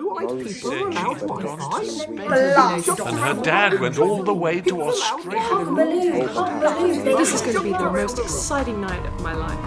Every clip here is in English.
Blue-eyed people are allowed Wi-Fi? And her dad went all the way to Australia. This is going to be the most exciting night of my life.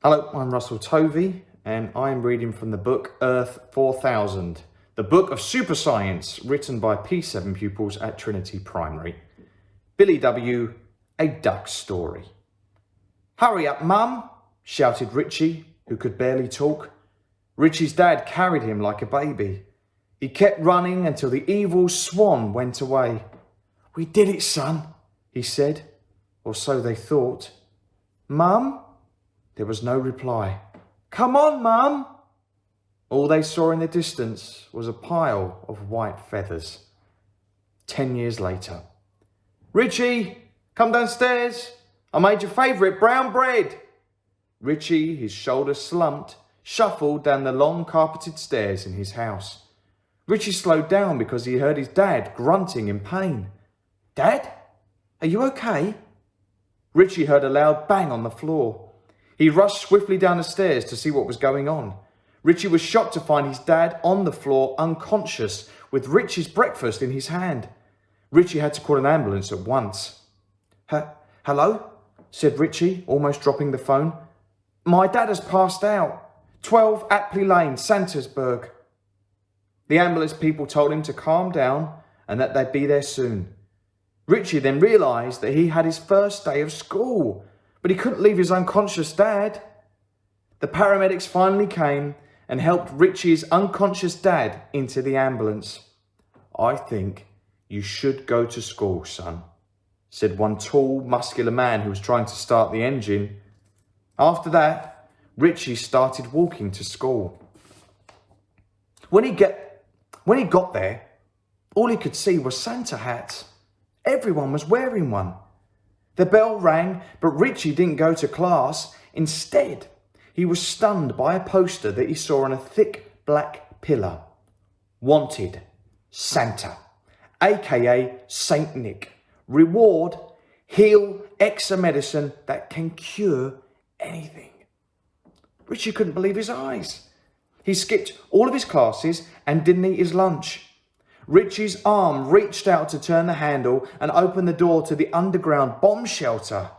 Hello, I'm Russell Tovey, and I'm reading from the book Earth 4000, the book of super science written by P7 pupils at Trinity Primary. Billy W., A Duck Story. "Hurry up, Mum," shouted Richie, who could barely talk. Richie's dad carried him like a baby. He kept running until the evil swan went away. "We did it, son," he said, or so they thought. "Mum?" There was no reply. "Come on, Mum!" All they saw in the distance was a pile of white feathers. 10 years later. "Richie, come downstairs. I made your favourite brown bread." Richie, his shoulders slumped, shuffled down the long carpeted stairs in his house. Richie slowed down because he heard his dad grunting in pain. "Dad, are you okay?" Richie heard a loud bang on the floor. He rushed swiftly down the stairs to see what was going on. Richie was shocked to find his dad on the floor, unconscious, with Richie's breakfast in his hand. Richie had to call an ambulance at once. "Hello?" said Richie, almost dropping the phone. "My dad has passed out. 12 Apley Lane, Santersburg." The ambulance people told him to calm down and that they'd be there soon. Richie then realised that he had his first day of school, but he couldn't leave his unconscious dad. The paramedics finally came and helped Richie's unconscious dad into the ambulance. "I think you should go to school, son," said one tall, muscular man who was trying to start the engine. After that, Richie started walking to school. When he got there, all he could see was Santa hats. Everyone was wearing one. The bell rang, but Richie didn't go to class. Instead, he was stunned by a poster that he saw on a thick black pillar. "Wanted, Santa, aka Saint Nick. Reward, heal X medicine that can cure anything." Richie couldn't believe his eyes. He skipped all of his classes and didn't eat his lunch. Richie's arm reached out to turn the handle and open the door to the underground bomb shelter.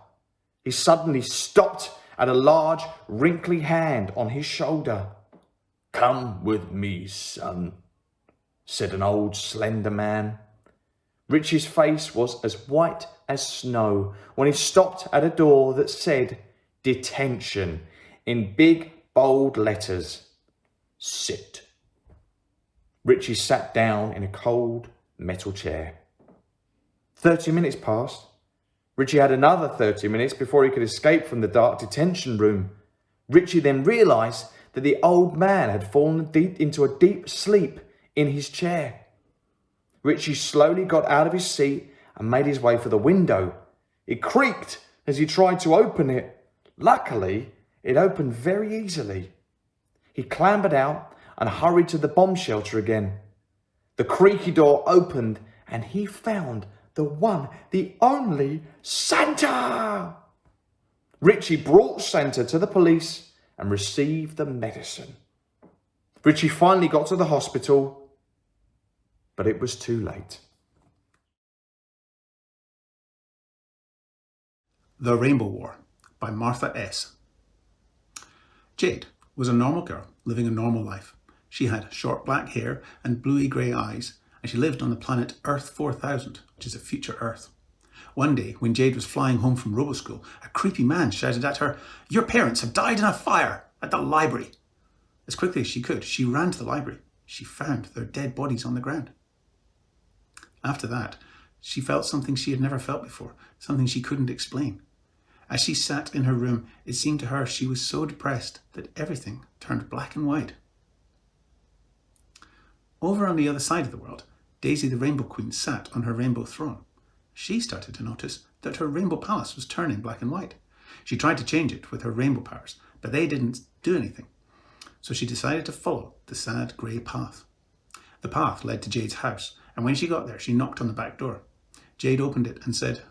He suddenly stopped at a large, wrinkly hand on his shoulder. "Come with me, son," said an old, slender man. Richie's face was as white as snow when he stopped at a door that said, "Detention," in big, bold letters. "Sit." Richie sat down in a cold metal chair. 30 minutes passed. Richie had another 30 minutes before he could escape from the dark detention room. Richie then realised that the old man had fallen into a deep sleep in his chair. Richie slowly got out of his seat and made his way for the window. It creaked as he tried to open it. Luckily, it opened very easily. He clambered out and hurried to the bomb shelter again. The creaky door opened and he found the one, the only Santa! Richie brought Santa to the police and received the medicine. Richie finally got to the hospital, but it was too late. The Rainbow War by Martha S. Jade was a normal girl living a normal life. She had short black hair and bluey-grey eyes, and she lived on the planet Earth 4000, which is a future Earth. One day, when Jade was flying home from robo-school, a creepy man shouted at her, "Your parents have died in a fire at the library." As quickly as she could, she ran to the library. She found their dead bodies on the ground. After that, she felt something she had never felt before, something she couldn't explain. As she sat in her room, it seemed to her she was so depressed that everything turned black and white. Over on the other side of the world, Daisy the Rainbow Queen sat on her rainbow throne. She started to notice that her rainbow palace was turning black and white. She tried to change it with her rainbow powers, but they didn't do anything. so she decided to follow the sad grey path. The path led to Jade's house, and when she got there, she knocked on the back door. Jade opened it and said,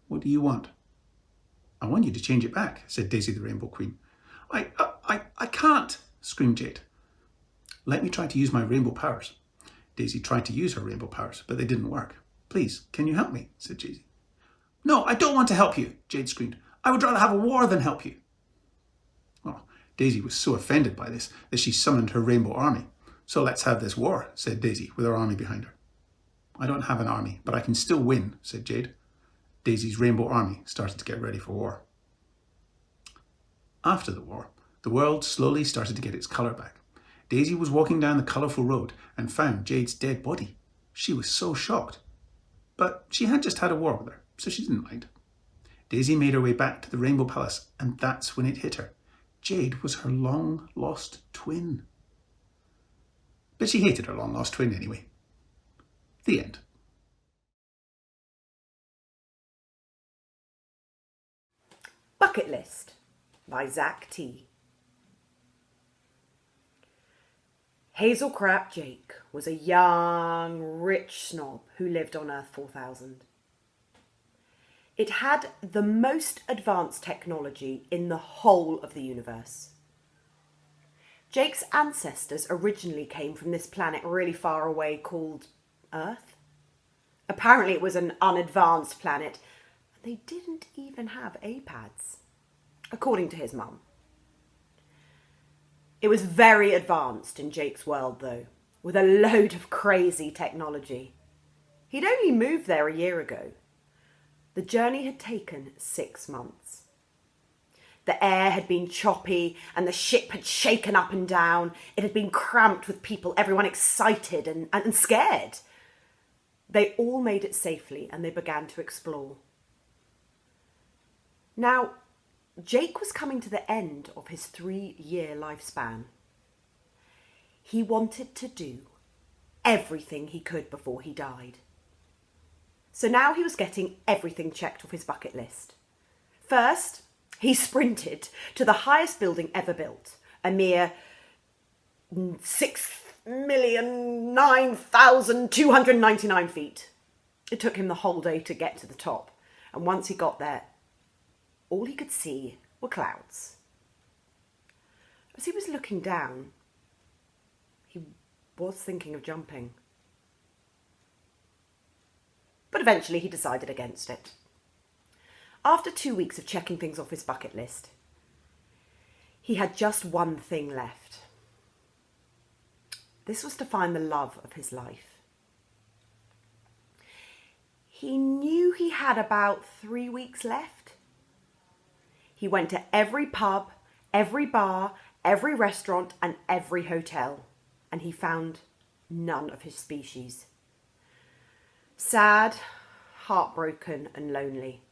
"What do you want?" "I want you to change it back," said Daisy the Rainbow Queen. I can't," screamed Jade. "Let me try to use my rainbow powers." Daisy tried to use her rainbow powers, but they didn't work. "Please, can you help me?" said Daisy. "No, I don't want to help you," Jade screamed. "I would rather have a war than help you." Well, Daisy was so offended by this that she summoned her rainbow army. "So let's have this war," said Daisy, with her army behind her. "I don't have an army, but I can still win," said Jade. Daisy's rainbow army started to get ready for war. After the war, the world slowly started to get its colour back. Daisy was walking down the colourful road and found Jade's dead body. She was so shocked. But she had just had a war with her, so she didn't mind. Daisy made her way back to the Rainbow Palace, and that's when it hit her. Jade was her long-lost twin. But she hated her long-lost twin anyway. The end. Bucket List by Zach T. Hazelcrap Jake was a young, rich snob who lived on Earth 4000. It had the most advanced technology in the whole of the universe. Jake's ancestors originally came from this planet really far away called Earth. Apparently it was an unadvanced planet, and they didn't even have iPads, according to his mum. It was very advanced in Jake's world, though, with a load of crazy technology. He'd only moved there a year ago. The journey had taken 6 months. The air had been choppy and the ship had shaken up and down. It had been cramped with people, everyone excited and scared. They all made it safely and they began to explore. Now, Jake was coming to the end of his 3-year lifespan. He wanted to do everything he could before he died. So now he was getting everything checked off his bucket list. First, he sprinted to the highest building ever built, a mere 6,009,299 feet. It took him the whole day to get to the top, and once he got there, all he could see were clouds. As he was looking down, he was thinking of jumping. But eventually he decided against it. After 2 weeks of checking things off his bucket list, he had just one thing left. This was to find the love of his life. He knew he had about 3 weeks left. He went to every pub, every bar, every restaurant and every hotel, and he found none of his species. Sad, heartbroken and lonely,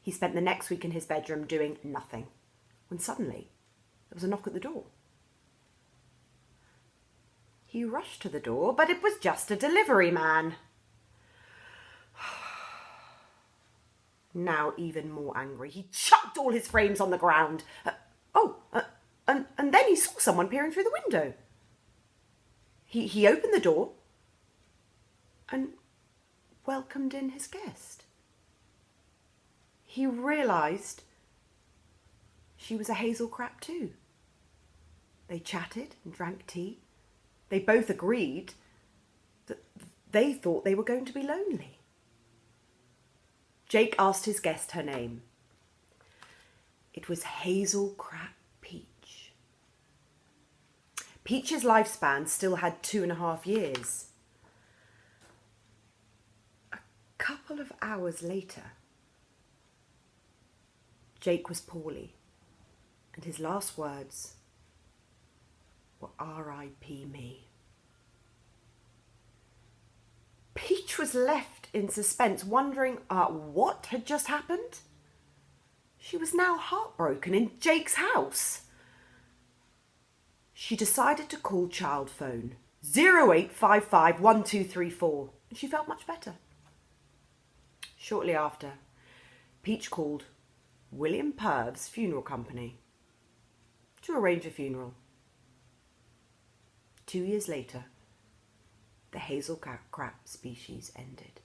he spent the next week in his bedroom doing nothing, when suddenly there was a knock at the door. He rushed to the door, but it was just a delivery man. Now even more angry, he chucked all his frames on the ground. And then he saw someone peering through the window. He opened the door and welcomed in his guest. He realised she was a hazelcrap too. They chatted and drank tea. They both agreed that they thought they were going to be lonely. Jake asked his guest her name. It was Hazelcrap Peach. Peach's lifespan still had 2.5 years. A couple of hours later, Jake was poorly, and his last words were R.I.P. me. Peach was left in suspense, wondering what had just happened. She was now heartbroken in Jake's house. She decided to call child phone 0855-1234, and she felt much better. Shortly after, Peach called William Purv's funeral company to arrange a funeral. 2 years later, the hazel crab species ended.